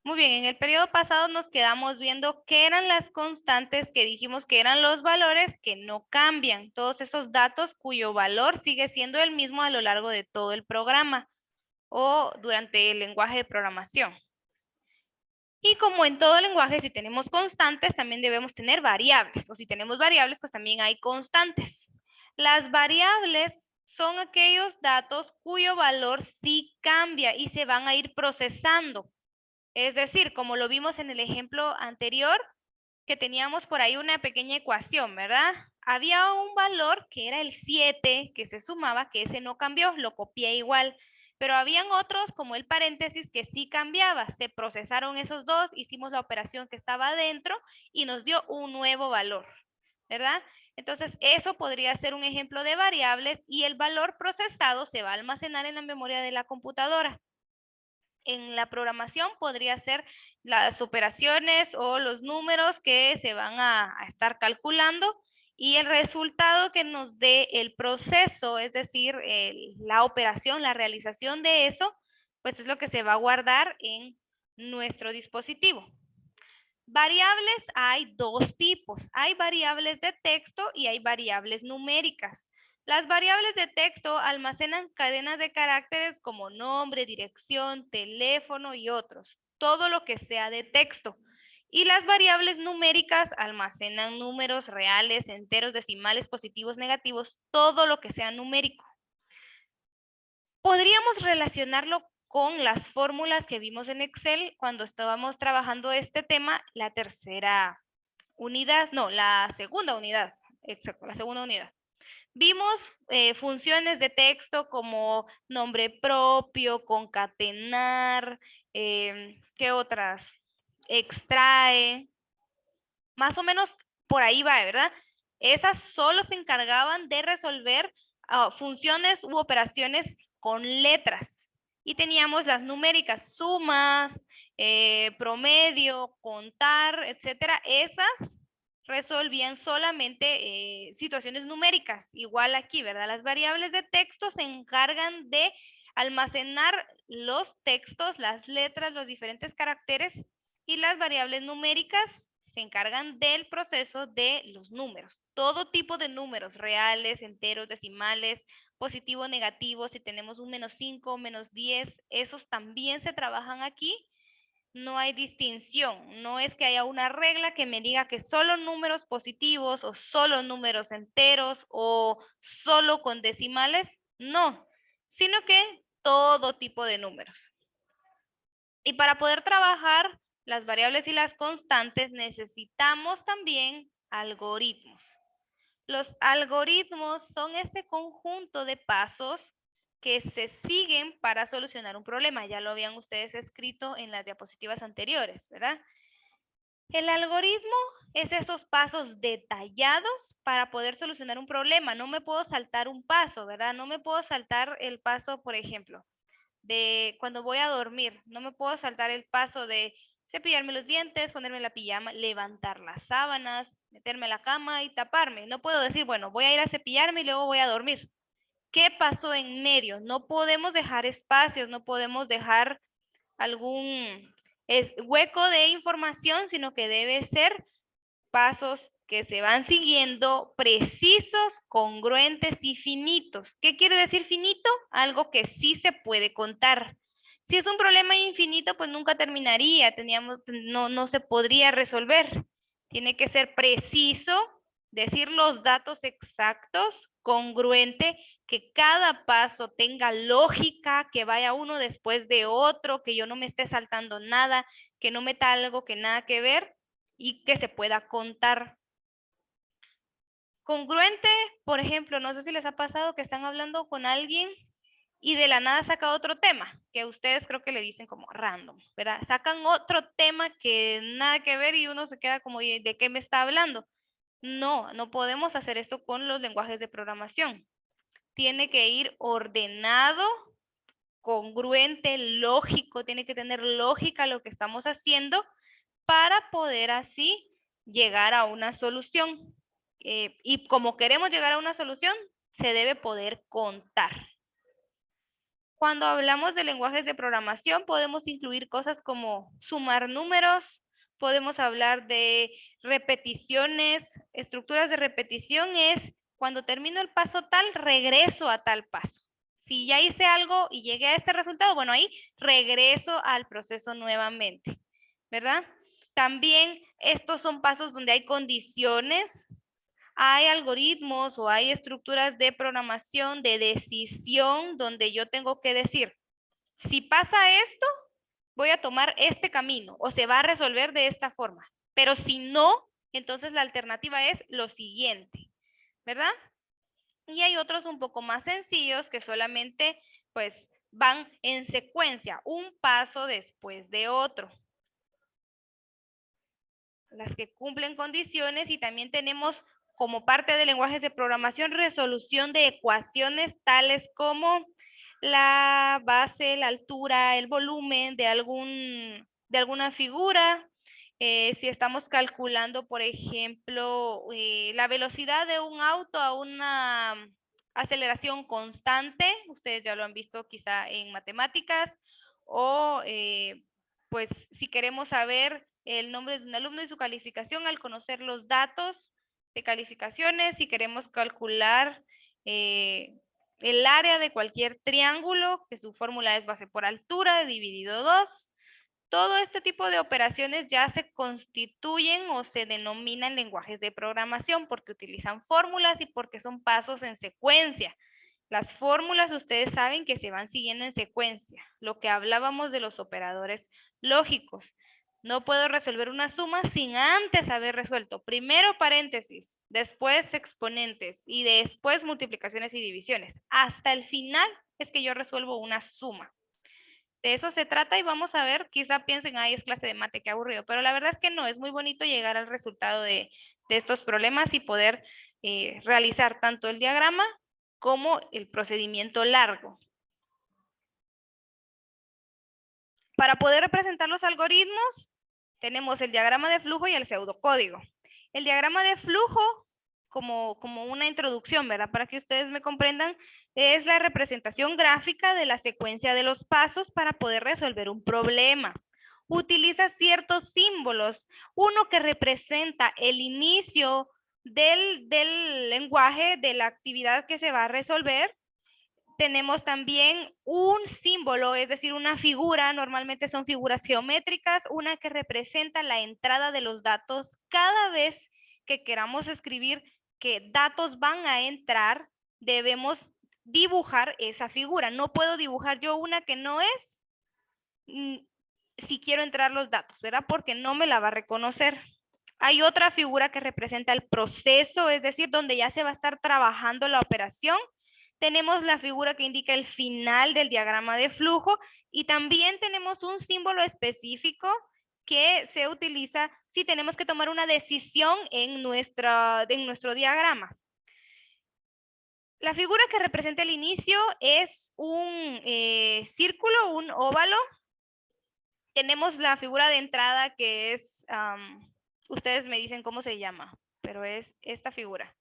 Muy bien, en el periodo pasado nos quedamos viendo qué eran las constantes que dijimos que eran los valores que no cambian, todos esos datos cuyo valor sigue siendo el mismo a lo largo de todo el programa o durante el lenguaje de programación. Y como en todo lenguaje, si tenemos constantes, también debemos tener variables, o si tenemos variables, pues también hay constantes. Las variables son aquellos datos cuyo valor sí cambia y se van a ir procesando. Es decir, como lo vimos en el ejemplo anterior, que teníamos por ahí una pequeña ecuación, ¿verdad? Había un valor que era el 7, que se sumaba, que ese no cambió, lo copié igual. Pero habían otros, como el paréntesis, que sí cambiaba. Se procesaron esos dos, hicimos la operación que estaba adentro y nos dio un nuevo valor, ¿verdad? Entonces, eso podría ser un ejemplo de variables y el valor procesado se va a almacenar en la memoria de la computadora. En la programación podría ser las operaciones o los números que se van a estar calculando y el resultado que nos dé el proceso, es decir, la operación, la realización de eso, pues es lo que se va a guardar en nuestro dispositivo. Variables hay dos tipos. Hay variables de texto y hay variables numéricas. Las variables de texto almacenan cadenas de caracteres como nombre, dirección, teléfono y otros. Todo lo que sea de texto. Y las variables numéricas almacenan números reales, enteros, decimales, positivos, negativos, todo lo que sea numérico. Podríamos relacionarlo con las fórmulas que vimos en Excel cuando estábamos trabajando este tema, la tercera unidad, no, la segunda unidad, exacto, la segunda unidad. Vimos funciones de texto como nombre propio, concatenar, ¿qué otras? Extrae, más o menos por ahí va, ¿verdad? Esas solo se encargaban de resolver funciones u operaciones con letras. Y teníamos las numéricas, sumas, promedio, contar, etcétera. Esas resolvían solamente situaciones numéricas. Igual aquí, ¿verdad? Las variables de texto se encargan de almacenar los textos, las letras, los diferentes caracteres y las variables numéricas se encargan del proceso de los números. Todo tipo de números, reales, enteros, decimales, positivo, negativo, si tenemos un -5, -10, esos también se trabajan aquí. No hay distinción, no es que haya una regla que me diga que solo números positivos o solo números enteros o solo con decimales, no, sino que todo tipo de números. Y para poder trabajar las variables y las constantes necesitamos también algoritmos. Los algoritmos son ese conjunto de pasos que se siguen para solucionar un problema. Ya lo habían ustedes escrito en las diapositivas anteriores, ¿verdad? El algoritmo es esos pasos detallados para poder solucionar un problema. No me puedo saltar un paso, ¿verdad? No me puedo saltar el paso, por ejemplo, de cuando voy a dormir. No me puedo saltar el paso de cepillarme los dientes, ponerme la pijama, levantar las sábanas, meterme a la cama y taparme. No puedo decir, bueno, voy a ir a cepillarme y luego voy a dormir. ¿Qué pasó en medio? No podemos dejar espacios, no podemos dejar algún hueco de información, sino que debe ser pasos que se van siguiendo precisos, congruentes y finitos. ¿Qué quiere decir finito? Algo que sí se puede contar. Si es un problema infinito, pues nunca terminaría, no se podría resolver. Tiene que ser preciso, decir los datos exactos, congruente, que cada paso tenga lógica, que vaya uno después de otro, que yo no me esté saltando nada, que no meta algo que nada que ver y que se pueda contar. Congruente, por ejemplo, no sé si les ha pasado que están hablando con alguien y de la nada saca otro tema, que ustedes creo que le dicen como random, ¿verdad? Sacan otro tema que nada que ver y uno se queda como, ¿de qué me está hablando? No, no podemos hacer esto con los lenguajes de programación. Tiene que ir ordenado, congruente, lógico, tiene que tener lógica lo que estamos haciendo para poder así llegar a una solución. Y como queremos llegar a una solución, se debe poder contar. Cuando hablamos de lenguajes de programación, podemos incluir cosas como sumar números, podemos hablar de repeticiones. Estructuras de repetición es cuando termino el paso tal, regreso a tal paso. Si ya hice algo y llegué a este resultado, bueno, ahí regreso al proceso nuevamente, ¿verdad? También estos son pasos donde hay condiciones, hay algoritmos o hay estructuras de programación de decisión donde yo tengo que decir, si pasa esto, voy a tomar este camino o se va a resolver de esta forma. Pero si no, entonces la alternativa es lo siguiente, ¿verdad? Y hay otros un poco más sencillos que solamente pues van en secuencia, un paso después de otro. Las que cumplen condiciones, y también tenemos como parte de lenguajes de programación resolución de ecuaciones tales como la base, la altura, el volumen de alguna figura. Si estamos calculando, por ejemplo, la velocidad de un auto a una aceleración constante, ustedes ya lo han visto quizá en matemáticas, o pues si queremos saber el nombre de un alumno y su calificación al conocer los datos de calificaciones, si queremos calcular el área de cualquier triángulo, que su fórmula es base por altura dividido 2. Todo este tipo de operaciones ya se constituyen o se denominan lenguajes de programación porque utilizan fórmulas y porque son pasos en secuencia. Las fórmulas ustedes saben que se van siguiendo en secuencia. Lo que hablábamos de los operadores lógicos. No puedo resolver una suma sin antes haber resuelto primero paréntesis, después exponentes y después multiplicaciones y divisiones. Hasta el final es que yo resuelvo una suma. De eso se trata y vamos a ver, quizá piensen, ay, es clase de mate, qué aburrido, pero la verdad es que no, es muy bonito llegar al resultado de estos problemas y poder realizar tanto el diagrama como el procedimiento largo. Para poder representar los algoritmos, tenemos el diagrama de flujo y el pseudocódigo. El diagrama de flujo, como una introducción, ¿verdad? Para que ustedes me comprendan, es la representación gráfica de la secuencia de los pasos para poder resolver un problema. Utiliza ciertos símbolos, uno que representa el inicio del lenguaje, de la actividad que se va a resolver. Tenemos también un símbolo, es decir, una figura, normalmente son figuras geométricas, una que representa la entrada de los datos. Cada vez que queramos escribir que datos van a entrar, debemos dibujar esa figura. No puedo dibujar yo una que no es si quiero entrar los datos, ¿verdad? Porque no me la va a reconocer. Hay otra figura que representa el proceso, es decir, donde ya se va a estar trabajando la operación. Tenemos la figura que indica el final del diagrama de flujo y también tenemos un símbolo específico que se utiliza si tenemos que tomar una decisión en nuestro diagrama. La figura que representa el inicio es un círculo, un óvalo. Tenemos la figura de entrada que es, ustedes me dicen cómo se llama, pero es esta figura.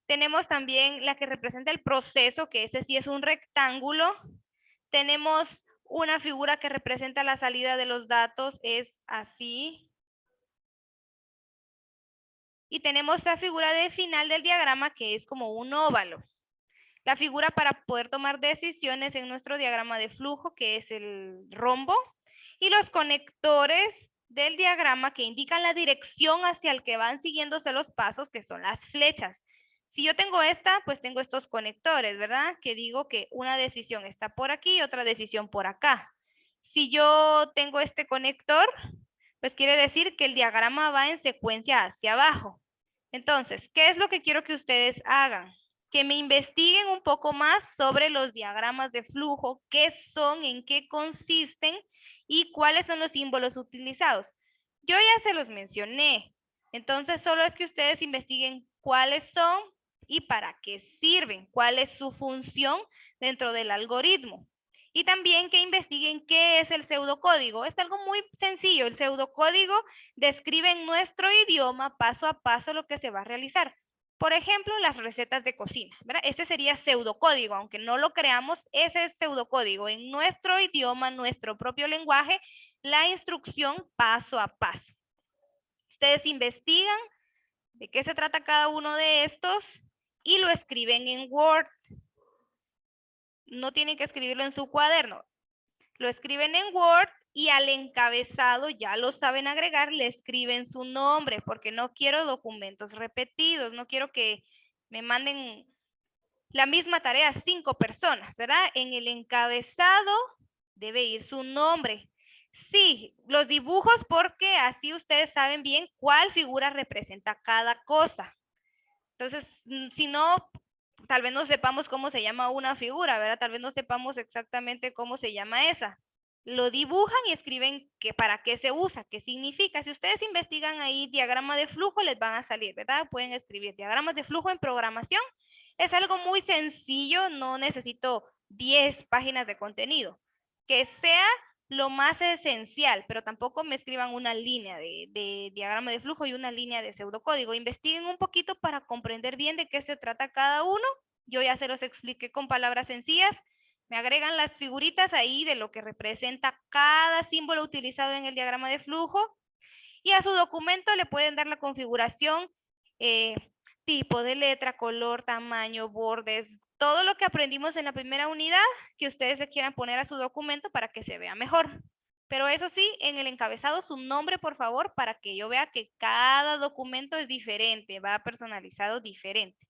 Tenemos también la que representa el proceso, que ese sí es un rectángulo. Tenemos una figura que representa la salida de los datos, es así. Y tenemos la figura de final del diagrama, que es como un óvalo. La figura para poder tomar decisiones en nuestro diagrama de flujo, que es el rombo. Y los conectores del diagrama que indican la dirección hacia el que van siguiéndose los pasos, que son las flechas. Si yo tengo esta, pues tengo estos conectores, ¿verdad? Que digo que una decisión está por aquí y otra decisión por acá. Si yo tengo este conector, pues quiere decir que el diagrama va en secuencia hacia abajo. Entonces, ¿qué es lo que quiero que ustedes hagan? Que me investiguen un poco más sobre los diagramas de flujo, qué son, en qué consisten y cuáles son los símbolos utilizados. Yo ya se los mencioné, entonces solo es que ustedes investiguen cuáles son y para qué sirven, cuál es su función dentro del algoritmo. Y también que investiguen qué es el pseudocódigo. Es algo muy sencillo. El pseudocódigo describe en nuestro idioma paso a paso lo que se va a realizar. Por ejemplo, las recetas de cocina, ¿verdad? Ese sería pseudocódigo, aunque no lo creamos, ese es pseudocódigo. En nuestro idioma, nuestro propio lenguaje, la instrucción paso a paso. Ustedes investigan de qué se trata cada uno de estos y lo escriben en Word. No tienen que escribirlo en su cuaderno. Lo escriben en Word y al encabezado, ya lo saben agregar, le escriben su nombre, porque no quiero documentos repetidos, no quiero que me manden la misma tarea a 5 personas, ¿verdad? En el encabezado debe ir su nombre. Sí, los dibujos porque así ustedes saben bien cuál figura representa cada cosa. Entonces, si no, tal vez no sepamos cómo se llama una figura, ¿verdad? Tal vez no sepamos exactamente cómo se llama esa. Lo dibujan y escriben que para qué se usa, qué significa. Si ustedes investigan ahí diagrama de flujo, les van a salir, ¿verdad? Pueden escribir diagramas de flujo en programación. Es algo muy sencillo, no necesito 10 páginas de contenido. Que sea lo más esencial, pero tampoco me escriban una línea de diagrama de flujo y una línea de pseudocódigo. Investiguen un poquito para comprender bien de qué se trata cada uno. Yo ya se los expliqué con palabras sencillas. Me agregan las figuritas ahí de lo que representa cada símbolo utilizado en el diagrama de flujo. Y a su documento le pueden dar la configuración, tipo de letra, color, tamaño, bordes, todo lo que aprendimos en la primera unidad que ustedes le quieran poner a su documento para que se vea mejor. Pero eso sí, en el encabezado su nombre, por favor, para que yo vea que cada documento es diferente, va personalizado diferente.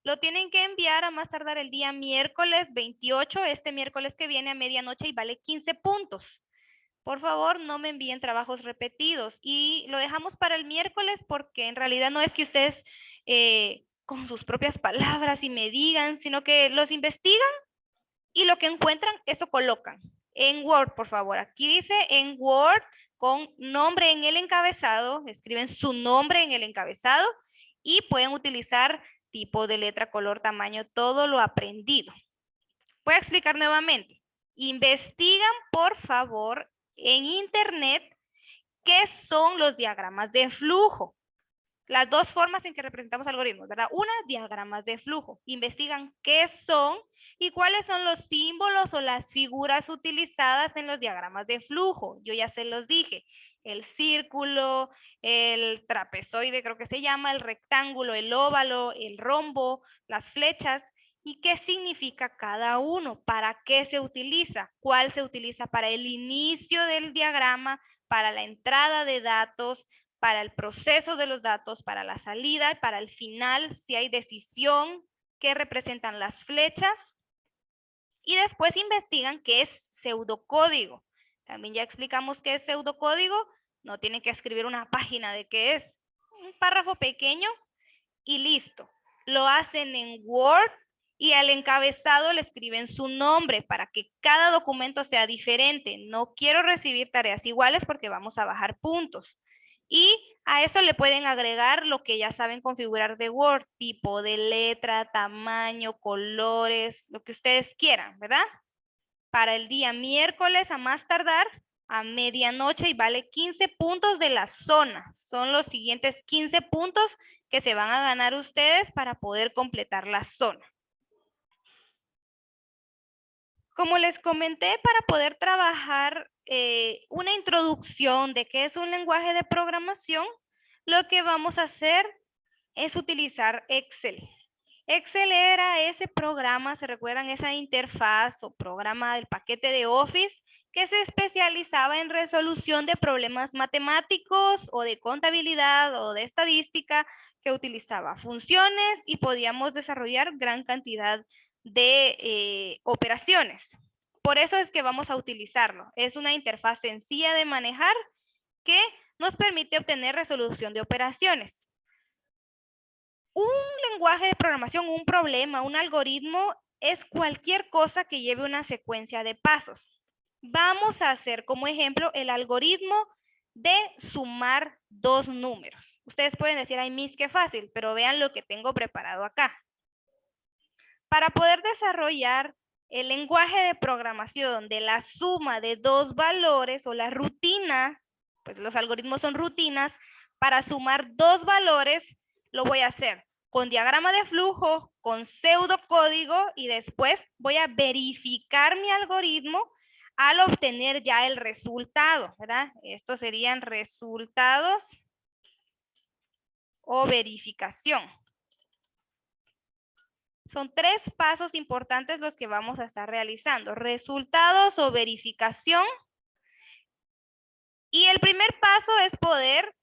Lo tienen que enviar a más tardar el día miércoles 28, este miércoles que viene a medianoche y vale 15 puntos. Por favor, no me envíen trabajos repetidos. Y lo dejamos para el miércoles porque en realidad no es que ustedes con sus propias palabras y me digan, sino que los investigan y lo que encuentran, eso colocan. En Word, por favor. Aquí dice en Word con nombre en el encabezado, escriben su nombre en el encabezado y pueden utilizar tipo de letra, color, tamaño, todo lo aprendido. Voy a explicar nuevamente. Investigan, por favor, en internet qué son los diagramas de flujo. Las dos formas en que representamos algoritmos, ¿verdad? Una, diagramas de flujo. Investigan qué son y cuáles son los símbolos o las figuras utilizadas en los diagramas de flujo. Yo ya se los dije. El círculo, el trapezoide creo que se llama, el rectángulo, el óvalo, el rombo, las flechas. ¿Y qué significa cada uno? ¿Para qué se utiliza? ¿Cuál se utiliza para el inicio del diagrama, para la entrada de datos, para el proceso de los datos, para la salida, para el final, si hay decisión, qué representan las flechas? Y después investigan qué es pseudocódigo. También ya explicamos qué es pseudocódigo. No tienen que escribir una página de qué es. Un párrafo pequeño y listo. Lo hacen en Word y al encabezado le escriben su nombre para que cada documento sea diferente. No quiero recibir tareas iguales porque vamos a bajar puntos. Y a eso le pueden agregar lo que ya saben configurar de Word, tipo de letra, tamaño, colores, lo que ustedes quieran, ¿verdad? Para el día miércoles a más tardar a medianoche y vale 15 puntos de la zona. Son los siguientes 15 puntos que se van a ganar ustedes para poder completar la zona. Como les comenté, para poder trabajar una introducción de qué es un lenguaje de programación, lo que vamos a hacer es utilizar Excel. Excel era ese programa, ¿se recuerdan? Esa interfaz o programa del paquete de Office que se especializaba en resolución de problemas matemáticos o de contabilidad o de estadística, que utilizaba funciones y podíamos desarrollar gran cantidad de operaciones. Por eso es que vamos a utilizarlo. Es una interfaz sencilla de manejar que nos permite obtener resolución de operaciones. Un lenguaje de programación, un problema, un algoritmo es cualquier cosa que lleve una secuencia de pasos. Vamos a hacer como ejemplo el algoritmo de sumar dos números. Ustedes pueden decir, ay, Miss, qué fácil, pero vean lo que tengo preparado acá. Para poder desarrollar el lenguaje de programación de la suma de dos valores o la rutina, pues los algoritmos son rutinas, para sumar dos valores, lo voy a hacer con diagrama de flujo, con pseudocódigo y después voy a verificar mi algoritmo al obtener ya el resultado, ¿verdad? Estos serían resultados o verificación. Son 3 pasos importantes los que vamos a estar realizando. Resultados o verificación. Y el primer paso es poder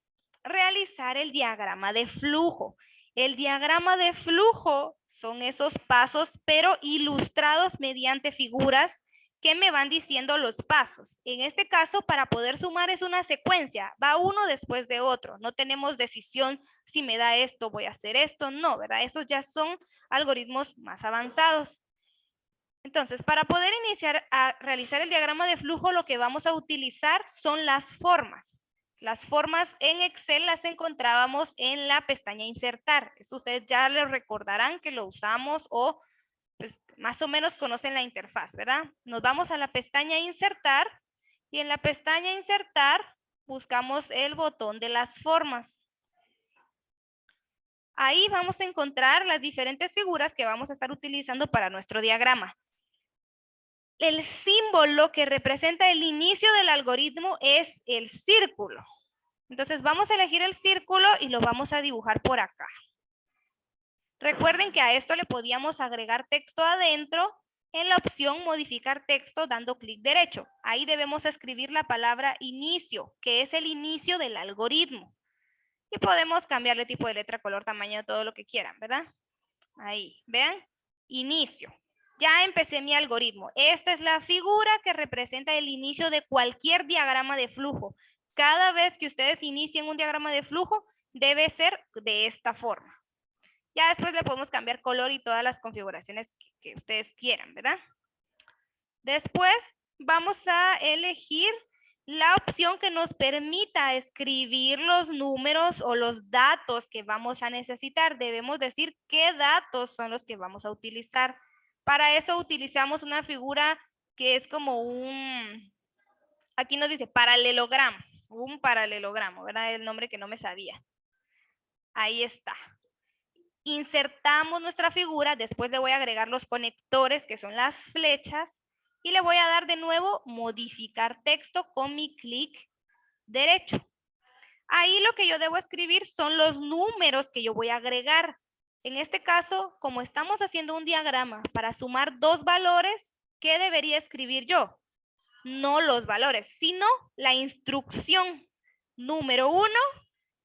realizar el diagrama de flujo. El diagrama de flujo son esos pasos, pero ilustrados mediante figuras que me van diciendo los pasos. En este caso, para poder sumar es una secuencia, va uno después de otro. No tenemos decisión si me da esto, voy a hacer esto, no, ¿verdad? Esos ya son algoritmos más avanzados. Entonces, para poder iniciar a realizar el diagrama de flujo, lo que vamos a utilizar son las formas. Las formas en Excel las encontrábamos en la pestaña Insertar. Eso ustedes ya les recordarán que lo usamos o pues, más o menos conocen la interfaz, ¿verdad? Nos vamos a la pestaña Insertar y en la pestaña Insertar buscamos el botón de las formas. Ahí vamos a encontrar las diferentes figuras que vamos a estar utilizando para nuestro diagrama. El símbolo que representa el inicio del algoritmo es el círculo. Entonces vamos a elegir el círculo y lo vamos a dibujar por acá. Recuerden que a esto le podíamos agregar texto adentro en la opción modificar texto dando clic derecho. Ahí debemos escribir la palabra inicio, que es el inicio del algoritmo. Y podemos cambiarle tipo de letra, color, tamaño, todo lo que quieran, ¿verdad? Ahí, vean, inicio. Ya empecé mi algoritmo. Esta es la figura que representa el inicio de cualquier diagrama de flujo. Cada vez que ustedes inicien un diagrama de flujo, debe ser de esta forma. Ya después le podemos cambiar color y todas las configuraciones que ustedes quieran, ¿verdad? Después vamos a elegir la opción que nos permita escribir los números o los datos que vamos a necesitar. Debemos decir qué datos son los que vamos a utilizar. Para eso utilizamos una figura que es como aquí nos dice paralelogramo, un paralelogramo, ¿verdad? El nombre que no me sabía. Ahí está. Insertamos nuestra figura, después le voy a agregar los conectores que son las flechas y le voy a dar de nuevo modificar texto con mi clic derecho. Ahí lo que yo debo escribir son los números que yo voy a agregar. En este caso, como estamos haciendo un diagrama para sumar 2 valores, ¿qué debería escribir yo? No los valores, sino la instrucción número 1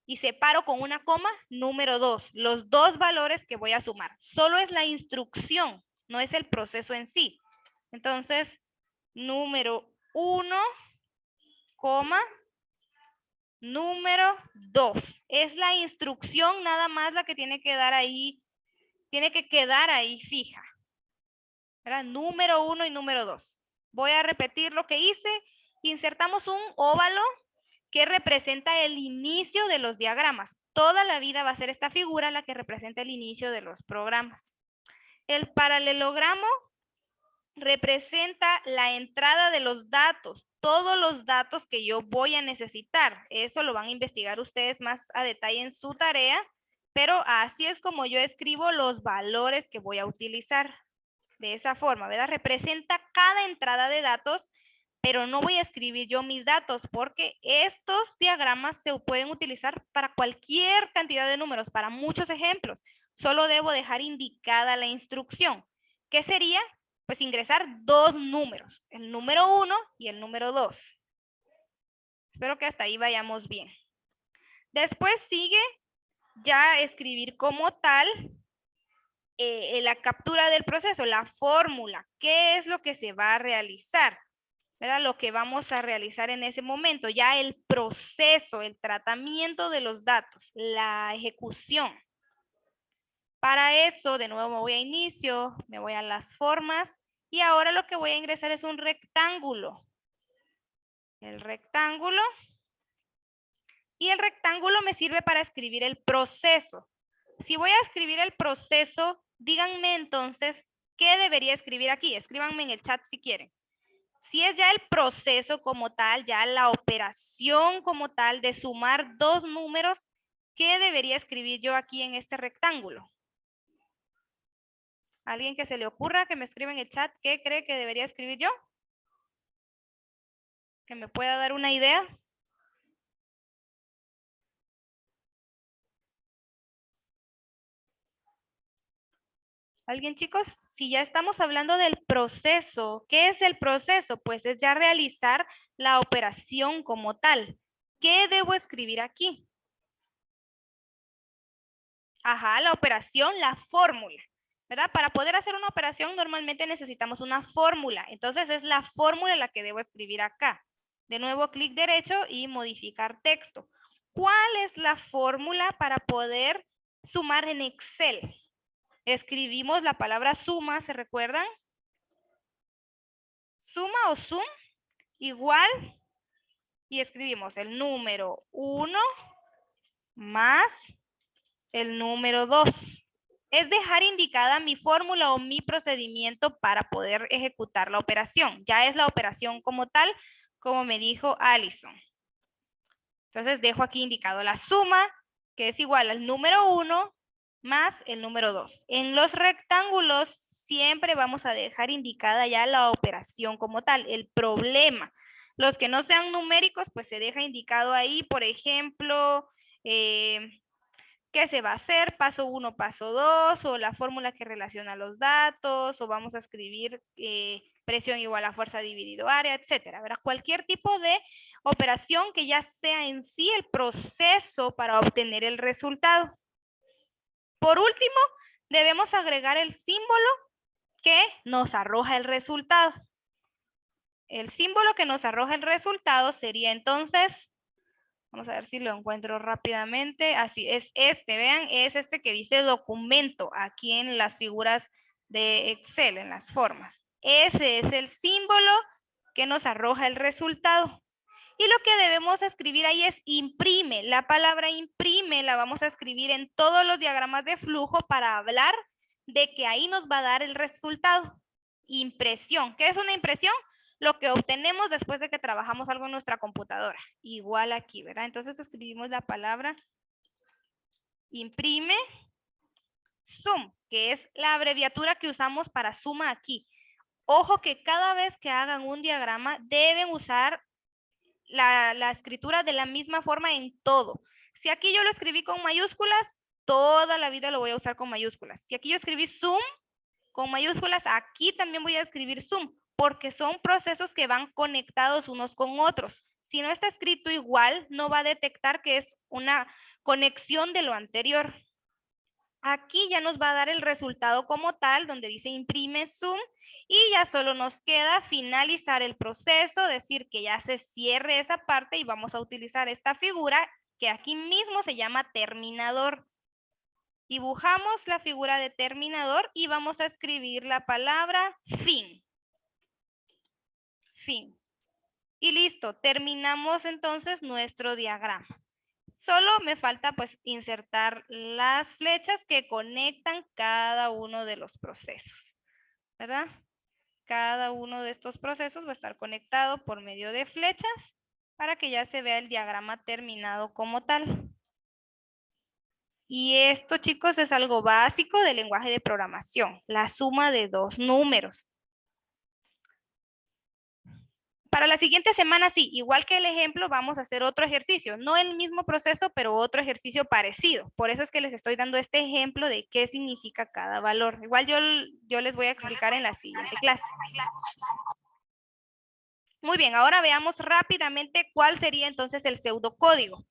y separo con una coma número 2, los 2 valores que voy a sumar. Solo es la instrucción, no es el proceso en sí. Entonces, número 1, coma, número 2. Es la instrucción nada más la que tiene que dar ahí, tiene que quedar ahí fija. ¿Verdad? Número 1 y número 2. Voy a repetir lo que hice. Insertamos un óvalo que representa el inicio de los diagramas. Toda la vida va a ser esta figura la que representa el inicio de los programas. El paralelogramo representa la entrada de los datos, todos los datos que yo voy a necesitar. Eso lo van a investigar ustedes más a detalle en su tarea, pero así es como yo escribo los valores que voy a utilizar. De esa forma, ¿verdad? Representa cada entrada de datos, pero no voy a escribir yo mis datos porque estos diagramas se pueden utilizar para cualquier cantidad de números, para muchos ejemplos. Solo debo dejar indicada la instrucción. ¿Qué sería? Pues ingresar 2 números, el número 1 y el número 2. Espero que hasta ahí vayamos bien. Después sigue ya escribir como tal la captura del proceso, la fórmula, qué es lo que se va a realizar, ¿verdad? Lo que vamos a realizar en ese momento, ya el proceso, el tratamiento de los datos, la ejecución. Para eso, de nuevo me voy a inicio, me voy a las formas y ahora lo que voy a ingresar es un rectángulo. El rectángulo. Y el rectángulo me sirve para escribir el proceso. Si voy a escribir el proceso, díganme entonces, ¿qué debería escribir aquí? Escríbanme en el chat si quieren. Si es ya el proceso como tal, ya la operación como tal de sumar 2 números, ¿qué debería escribir yo aquí en este rectángulo? ¿Alguien que se le ocurra que me escriba en el chat qué cree que debería escribir yo? ¿Que me pueda dar una idea? ¿Alguien, chicos? Si ya estamos hablando del proceso, ¿qué es el proceso? Pues es ya realizar la operación como tal. ¿Qué debo escribir aquí? Ajá, la operación, la fórmula, ¿verdad? Para poder hacer una operación normalmente necesitamos una fórmula. Entonces es la fórmula la que debo escribir acá. De nuevo, clic derecho y modificar texto. ¿Cuál es la fórmula para poder sumar en Excel? Escribimos la palabra suma, ¿se recuerdan? Suma o sum igual y escribimos el número 1 más el número 2. Es dejar indicada mi fórmula o mi procedimiento para poder ejecutar la operación. Ya es la operación como tal, como me dijo Allison. Entonces dejo aquí indicado la suma, que es igual al número 1 más el número 2. En los rectángulos siempre vamos a dejar indicada ya la operación como tal, el problema. Los que no sean numéricos, pues se deja indicado ahí, por ejemplo, qué se va a hacer, paso 1, paso 2, o la fórmula que relaciona los datos, o vamos a escribir presión igual a fuerza dividido área, etcétera, ¿verdad? Cualquier tipo de operación que ya sea en sí el proceso para obtener el resultado. Por último, debemos agregar el símbolo que nos arroja el resultado. El símbolo que nos arroja el resultado sería entonces, vamos a ver si lo encuentro rápidamente. Así es este, vean, es este que dice documento aquí en las figuras de Excel, en las formas. Ese es el símbolo que nos arroja el resultado. Y lo que debemos escribir ahí es imprime. La palabra imprime la vamos a escribir en todos los diagramas de flujo para hablar de que ahí nos va a dar el resultado. Impresión. ¿Qué es una impresión? Lo que obtenemos después de que trabajamos algo en nuestra computadora. Igual aquí, ¿verdad? Entonces escribimos la palabra imprime sum, que es la abreviatura que usamos para suma aquí. Ojo que cada vez que hagan un diagrama deben usar la escritura de la misma forma en todo. Si aquí yo lo escribí con mayúsculas, toda la vida lo voy a usar con mayúsculas. Si aquí yo escribí sum con mayúsculas, aquí también voy a escribir sum, porque son procesos que van conectados unos con otros. Si no está escrito igual, no va a detectar que es una conexión de lo anterior. Aquí ya nos va a dar el resultado como tal, donde dice imprime sum, y ya solo nos queda finalizar el proceso, decir que ya se cierre esa parte y vamos a utilizar esta figura que aquí mismo se llama terminador. Dibujamos la figura de terminador y vamos a escribir la palabra fin. Fin. Y listo, terminamos entonces nuestro diagrama. Solo me falta pues insertar las flechas que conectan cada uno de los procesos, ¿verdad? Cada uno de estos procesos va a estar conectado por medio de flechas para que ya se vea el diagrama terminado como tal. Y esto, chicos, es algo básico del lenguaje de programación, la suma de dos números. Para la siguiente semana, sí, igual que el ejemplo, vamos a hacer otro ejercicio. No el mismo proceso, pero otro ejercicio parecido. Por eso es que les estoy dando este ejemplo de qué significa cada valor. Igual yo les voy a explicar en la siguiente clase. Muy bien, ahora veamos rápidamente cuál sería entonces el pseudocódigo.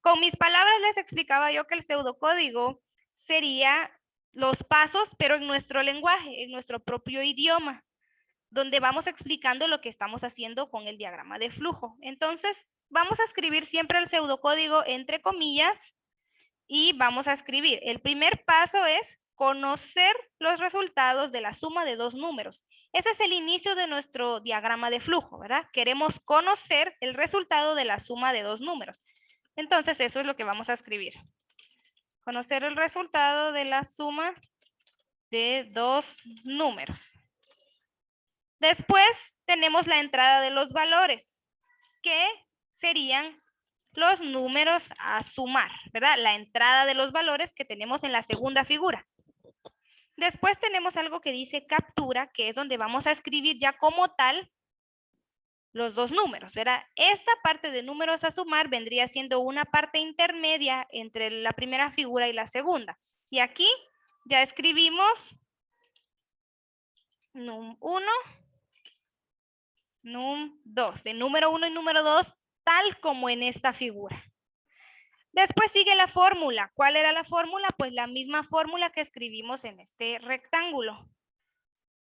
Con mis palabras les explicaba yo que el pseudocódigo sería los pasos, pero en nuestro lenguaje, en nuestro propio idioma, donde vamos explicando lo que estamos haciendo con el diagrama de flujo. Entonces, vamos a escribir siempre el pseudocódigo entre comillas y vamos a escribir. El primer paso es conocer los resultados de la suma de dos números. Ese es el inicio de nuestro diagrama de flujo, ¿verdad? Queremos conocer el resultado de la suma de dos números. Entonces, eso es lo que vamos a escribir. Conocer el resultado de la suma de dos números. Después tenemos la entrada de los valores, que serían los números a sumar, ¿verdad? La entrada de los valores que tenemos en la segunda figura. Después tenemos algo que dice captura, que es donde vamos a escribir ya como tal los dos números, ¿verdad? Esta parte de números a sumar vendría siendo una parte intermedia entre la primera figura y la segunda. Y aquí ya escribimos num1, num2, de número 1 y número 2, tal como en esta figura. Después sigue la fórmula. ¿Cuál era la fórmula? Pues la misma fórmula que escribimos en este rectángulo.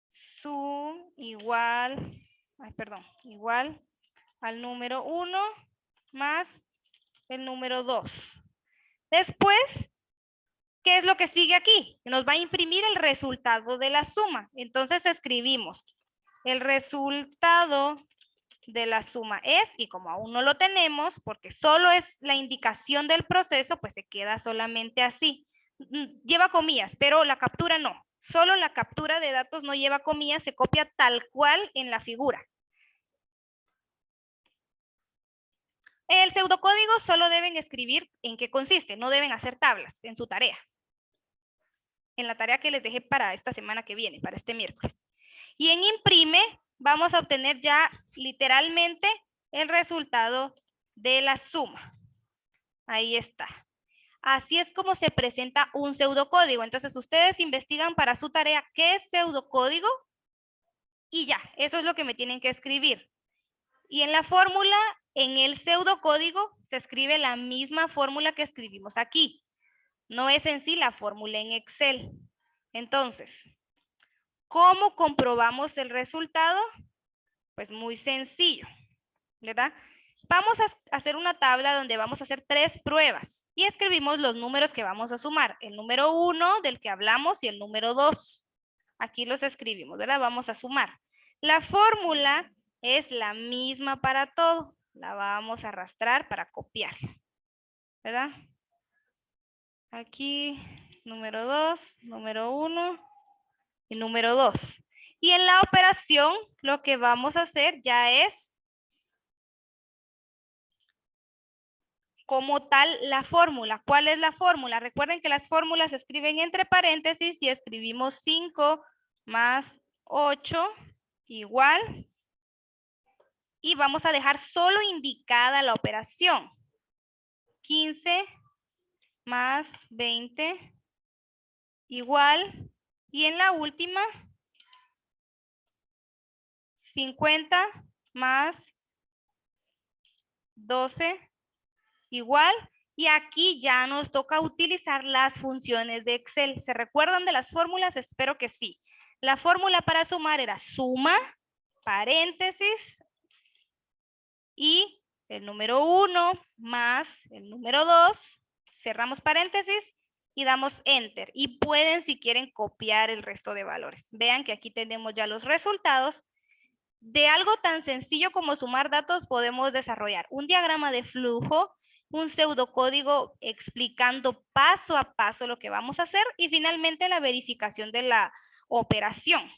Sum igual al número 1 más el número 2. Después, ¿qué es lo que sigue aquí? Nos va a imprimir el resultado de la suma. Entonces escribimos el resultado de la suma es, y como aún no lo tenemos, porque solo es la indicación del proceso, pues se queda solamente así. Lleva comillas, pero la captura no. Solo la captura de datos no lleva comillas, se copia tal cual en la figura. El pseudocódigo solo deben escribir en qué consiste, no deben hacer tablas en su tarea. En la tarea que les dejé para esta semana que viene, para este miércoles. Y en imprime vamos a obtener ya literalmente el resultado de la suma. Ahí está. Así es como se presenta un pseudocódigo. Entonces ustedes investigan para su tarea qué es pseudocódigo y ya, eso es lo que me tienen que escribir. Y en la fórmula, en el pseudocódigo, se escribe la misma fórmula que escribimos aquí. No es en sí la fórmula en Excel. Entonces, ¿cómo comprobamos el resultado? Pues muy sencillo, ¿verdad? Vamos a hacer una tabla donde vamos a hacer 3 pruebas y escribimos los números que vamos a sumar. El número 1 del que hablamos y el número 2. Aquí los escribimos, ¿verdad? Vamos a sumar. La fórmula es la misma para todo. La vamos a arrastrar para copiarla, ¿verdad? Aquí, número 2, número 1 y número 2. Y en la operación, lo que vamos a hacer ya es como tal la fórmula. ¿Cuál es la fórmula? Recuerden que las fórmulas se escriben entre paréntesis y escribimos 5 más 8 igual. Y vamos a dejar solo indicada la operación. 15 más 20 igual. Y en la última, 50 más 12 igual. Y aquí ya nos toca utilizar las funciones de Excel. ¿Se recuerdan de las fórmulas? Espero que sí. La fórmula para sumar era suma, paréntesis, y el número 1 más el número 2, cerramos paréntesis y damos enter. Y pueden, si quieren, copiar el resto de valores. Vean que aquí tenemos ya los resultados. De algo tan sencillo como sumar datos podemos desarrollar un diagrama de flujo, un pseudocódigo explicando paso a paso lo que vamos a hacer y finalmente la verificación de la operación.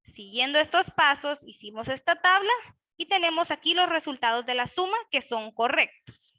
Siguiendo estos pasos, hicimos esta tabla y tenemos aquí los resultados de la suma que son correctos.